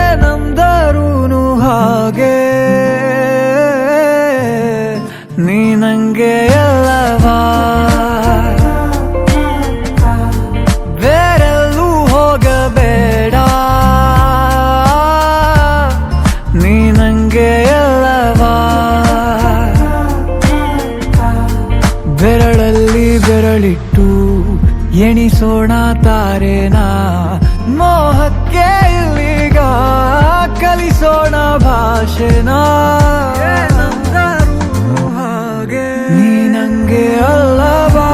ಏನಂದರೂನು ಹಾಗೆ ನೀ ನಂಗೆ ಅಲ್ಲವಾ, ಬೇರೆಲ್ಲೂ ಹೋಗಬೇಡ, ನೀ ನಂಗೆ ಅಲ್ಲವಾ, ಬೆರಳಲ್ಲಿ ಬೆರಳಿಟ್ಟು ಎಣಿಸೋಣ ತಾರೇನ, ಮೋಹಕ್ಕೆ ಇಲ್ಲಿಗ ಕಲಿಸೋಣ ಭಾಷೆನ. ಏನಂದರೂ ಹಾಗೆ ನೀ ನಂಗೆ ಅಲ್ಲವಾ,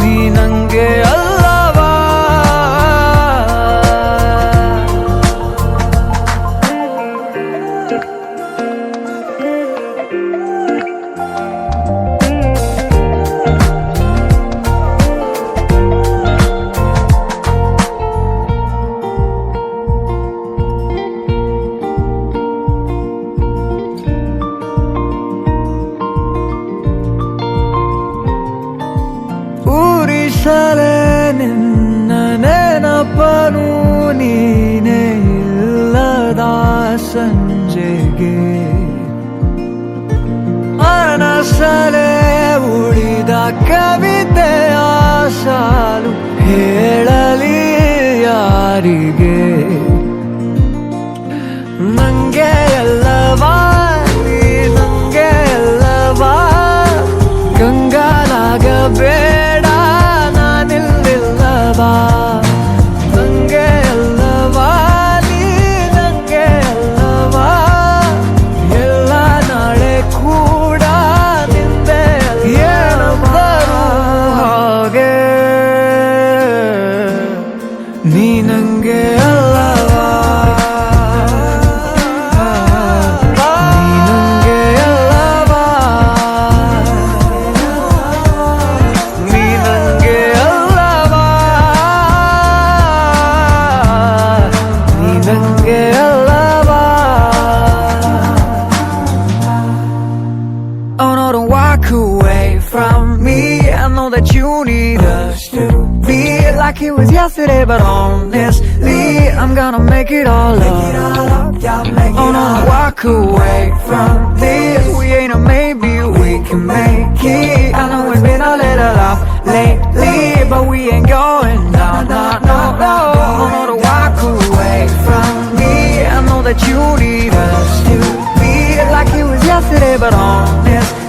ನೀ ನಂಗೆ ಅಲ್ಲವಾ. ಊರಿಸಲೇ ನಿನ್ನ ನೆನಪನು ನೀನೇ ಇಲ್ಲದ ಸಂಜೆಗೆ, ಮನಸಲೇ ಉಳಿದ ಕವಿತೆಯ ಸಾಲು ಹೇಳಲಿ ಯಾರಿಗೆ, ನಂಗೆ ಎಲ್ಲವಾ ನೀ ನಂಗೆ ಎಲ್ಲವಾ, ಕಂಗಾಲಾಗಬೇಡ ನಾನಿಲ್ಲಿಲ್ಲವಾ, ನಂಗೆ ಎಲ್ಲವಾ ನೀ ನಂಗೆ ಎಲ್ಲವಾ, ಎಲ್ಲ ನಾಳೆ ಕೂಡ ನಿಂದೆ. ಏನಂದರೂ ಹಾಗೆ ನೀ ನಂಗೆ ಅಲ್ಲವಾ, ನೀ ನಂಗೆ ಅಲ್ಲವಾ, ನೀ ನಂಗೆ ಅಲ್ಲವಾ, ನೀ ನಂಗೆ ಅಲ್ಲವಾ. Oh no, don't walk away from me, I know that you need us to be like it was yesterday, but honestly I'm gonna make it all up. Oh no, don't walk away from this, we ain't a maybe, we can make it. I know it's been a little off lately, but we ain't going down, no, no, no. Oh no, don't walk away from me, I know that you need us to be like it was yesterday, but honestly